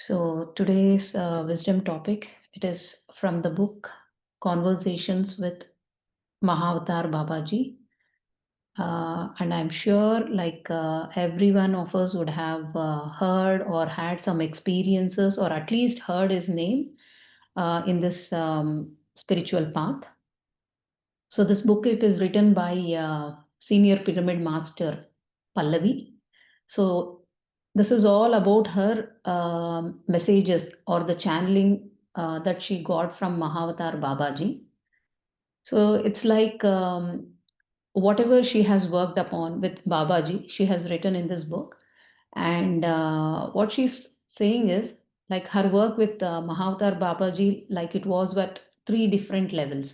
So today's wisdom topic, it is from the book Conversations with Mahavatar Babaji. And I'm sure every one of us would have heard or had some experiences or at least heard his name in this spiritual path. So this book, it is written by senior pyramid master Pallavi. So this is all about her messages or the channeling that she got from Mahavatar Babaji. So it's like whatever she has worked upon with Babaji, she has written in this book. And what she's saying is like her work with Mahavatar Babaji, like it was at three different levels.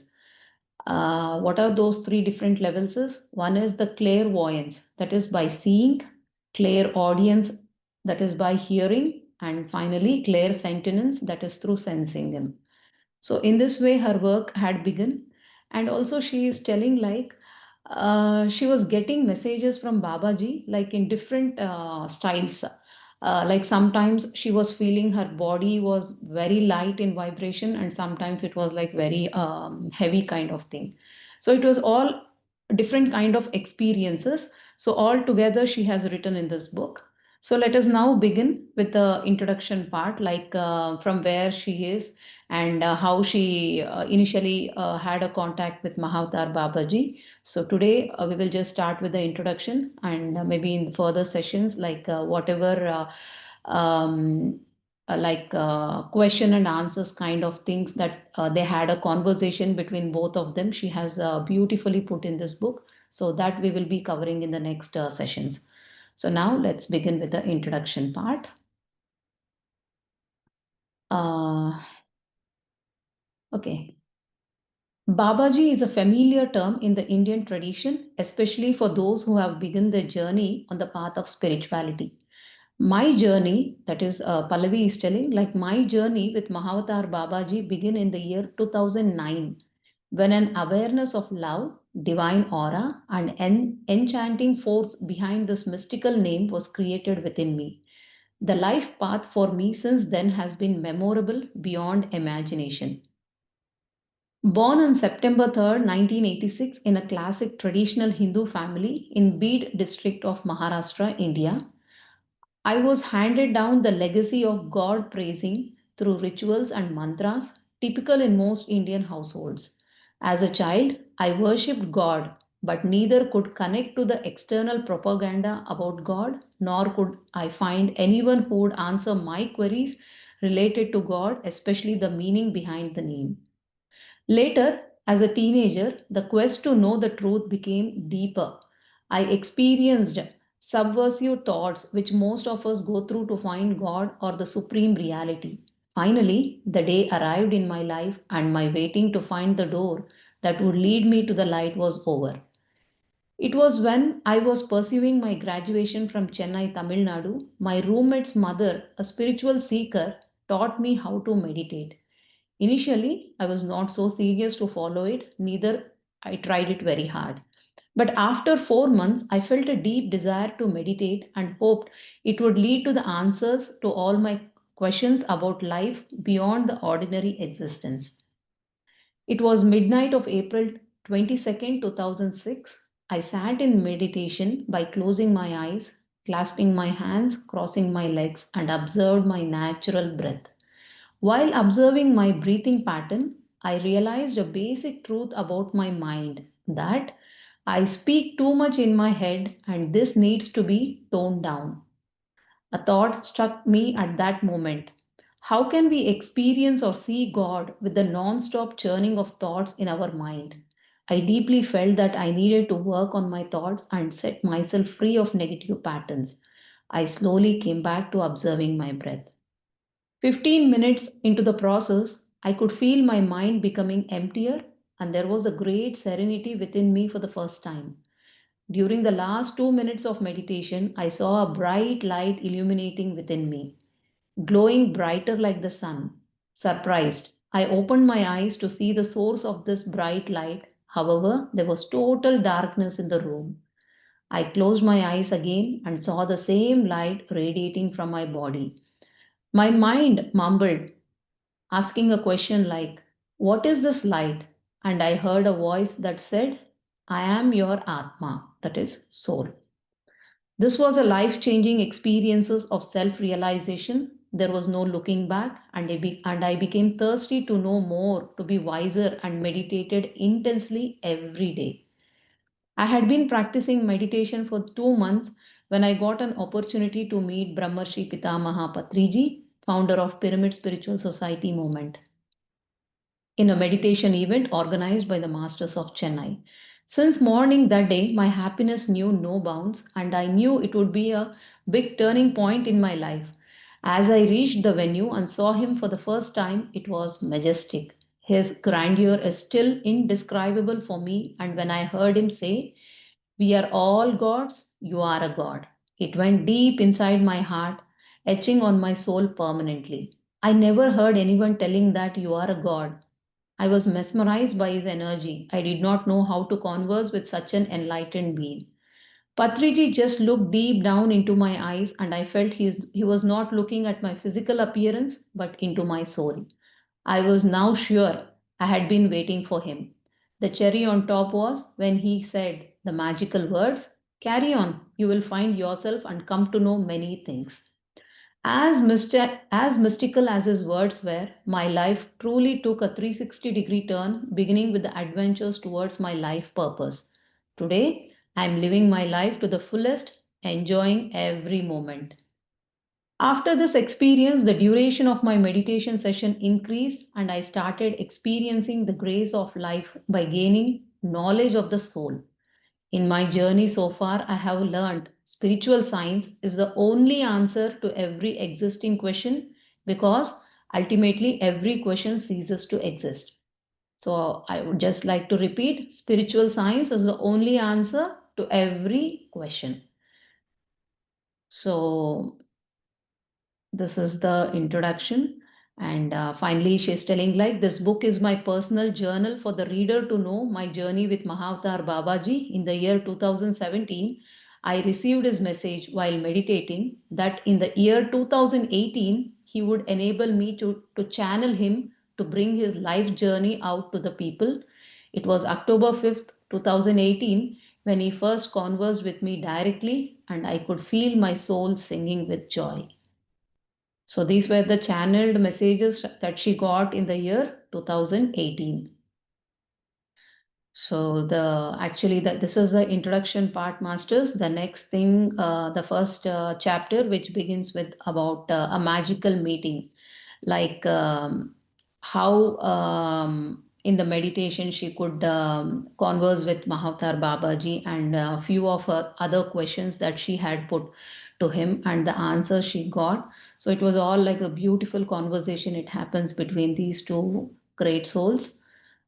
What are those three different levels is? One is the clairvoyance, that is by seeing, clairaudience, that is by hearing, and finally clairsentience, that is through sensing him. So in this way, her work had begun. And also she is telling like she was getting messages from Babaji like in different styles. Like sometimes she was feeling her body was very light in vibration, and sometimes it was like very heavy kind of thing. So it was all different kind of experiences. So all together she has written in this book. So let us now begin with the introduction part, like from where she is and how she initially had a contact with Mahavatar Babaji. So today we will just start with the introduction, and maybe in the further sessions, like whatever question and answers kind of things that they had a conversation between both of them. She has beautifully put in this book. So that we will be covering in the next sessions. So now let's begin with the introduction part. Uh, okay. Babaji is a familiar term in the Indian tradition, especially for those who have begun their journey on the path of spirituality. My journey, that is Pallavi is telling, like my journey with Mahavatar Babaji began in the year 2009 when an awareness of love, divine aura, and enchanting force behind this mystical name was created within me. The life path for me since then has been memorable beyond imagination. Born on September 3rd, 1986, in a classic traditional Hindu family in Beed district of Maharashtra, India, I was handed down the legacy of God praising through rituals and mantras typical in most Indian households. As a child, I worshipped God, but neither could connect to the external propaganda about God, nor could I find anyone who would answer my queries related to God, especially the meaning behind the name. Later, as a teenager, the quest to know the truth became deeper. I experienced subversive thoughts which most of us go through to find God or the supreme reality. Finally, the day arrived in my life, and my waiting to find the door that would lead me to the light was over. It was when I was pursuing my graduation from Chennai, Tamil Nadu. My roommate's mother, a spiritual seeker, taught me how to meditate. Initially, I was not so serious to follow it, neither I tried it very hard. But after 4 months, I felt a deep desire to meditate and hoped it would lead to the answers to all my questions about life beyond the ordinary existence. It was midnight of April 22nd, 2006. I sat in meditation by closing my eyes, clasping my hands, crossing my legs, and observed my natural breath. While observing my breathing pattern, I realized a basic truth about my mind, that I speak too much in my head and this needs to be toned down. A thought struck me at that moment. How can we experience or see God with the non stop churning of thoughts in our mind? I deeply felt that I needed to work on my thoughts and set myself free of negative patterns. I slowly came back to observing my breath. 15 minutes into the process, I could feel my mind becoming emptier, and there was a great serenity within me for the first time. During the last 2 minutes of meditation, I saw a bright light illuminating within me, glowing brighter like the sun. Surprised, I opened my eyes to see the source of this bright light. However, there was total darkness in the room. I closed my eyes again and saw the same light radiating from my body. My mind mumbled, asking a question like, "What is this light?" And I heard a voice that said, "I am your Atma," that is, soul. This was a life changing experiences of self realization. There was no looking back, and I became thirsty to know more, to be wiser, and meditated intensely every day. I had been practicing meditation for 2 months when I got an opportunity to meet Brahmarshi Pitamaha Patriji, founder of Pyramid Spiritual Society movement, in a meditation event organized by the Masters of Chennai. Since morning that day, my happiness knew no bounds, and I knew it would be a big turning point in my life. As I reached the venue and saw him for the first time, it was majestic. His grandeur is still indescribable for me, and when I heard him say, "We are all gods, you are a god," it went deep inside my heart, etching on my soul permanently. I never heard anyone telling that you are a god. I was mesmerized by his energy. I did not know how to converse with such an enlightened being. Patriji just looked deep down into my eyes, and I felt he was not looking at my physical appearance but into my soul. I was now sure I had been waiting for him. The cherry on top was when he said the magical words, "Carry on, you will find yourself and come to know many things." As mystical as his words were, my life truly took a 360-degree turn, beginning with the adventures towards my life purpose. Today, I am living my life to the fullest, enjoying every moment. After this experience, the duration of my meditation session increased, and I started experiencing the grace of life by gaining knowledge of the soul. In my journey so far, I have learned spiritual science is the only answer to every existing question, because ultimately every question ceases to exist. So I would just like to repeat, spiritual science is the only answer to every question. So this is the introduction. And finally, she's telling like, "This book is my personal journal for the reader to know my journey with Mahavatar Babaji. In the year 2017, I received his message while meditating that in the year 2018, he would enable me to channel him to bring his life journey out to the people. It was October 5th, 2018, when he first conversed with me directly, and I could feel my soul singing with joy." So these were the channeled messages that she got in the year 2018. So this is the introduction part, masters. The next thing, the first chapter, which begins with about a magical meeting, like how in the meditation she could converse with Mahavatar Babaji, and a few of her other questions that she had put to him and the answers she got. So it was all like a beautiful conversation. It happens between these two great souls.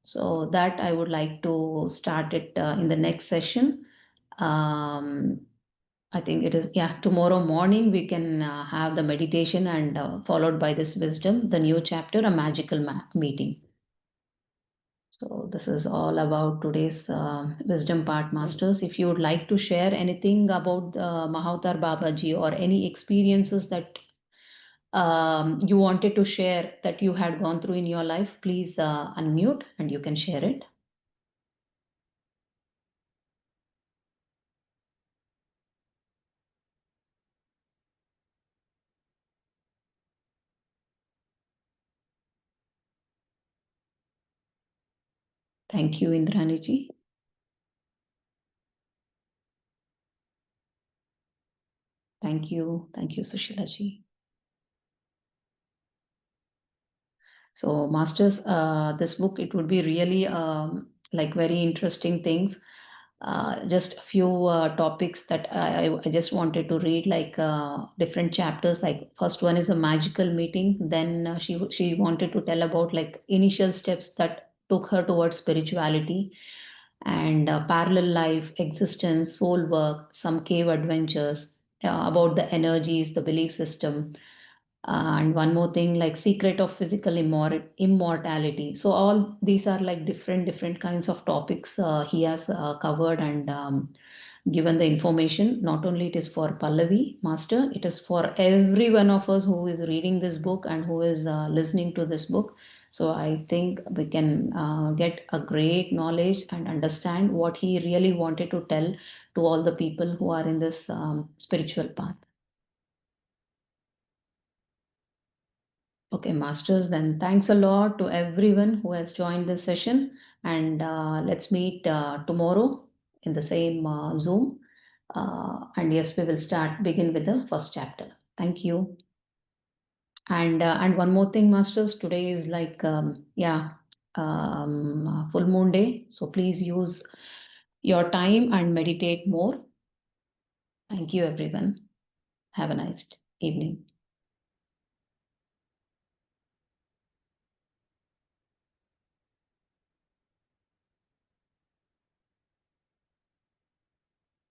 So that I would like to start it in the next session. Um, I think it is, yeah, tomorrow morning we can have the meditation, and followed by this wisdom, the new chapter, a magical meeting. So this is all about today's wisdom part, masters. If you would like to share anything about Mahavatar Babaji, or any experiences that you wanted to share that you had gone through in your life, please unmute and you can share it. Thank you, Indrani ji. Thank you. Thank you, Sushila ji. So, masters, this book, it would be really like very interesting things. Just a few topics that I just wanted to read, like different chapters. Like first one is a magical meeting. Then she wanted to tell about like initial steps that took her towards spirituality, and parallel life, existence, soul work, some cave adventures, about the energies, the belief system, and one more thing like secret of physical immortality. So all these are like different kinds of topics he has covered, and given the information. Not only it is for Pallavi, Master, it is for every one of us who is reading this book and who is listening to this book. So I think we can get a great knowledge and understand what he really wanted to tell to all the people who are in this spiritual path. Okay, Masters, then thanks a lot to everyone who has joined this session. And let's meet tomorrow in the same Zoom. And yes, we will begin with the first chapter. Thank you. And one more thing, Masters, today is like, full moon day. So please use your time and meditate more. Thank you, everyone. Have a nice evening.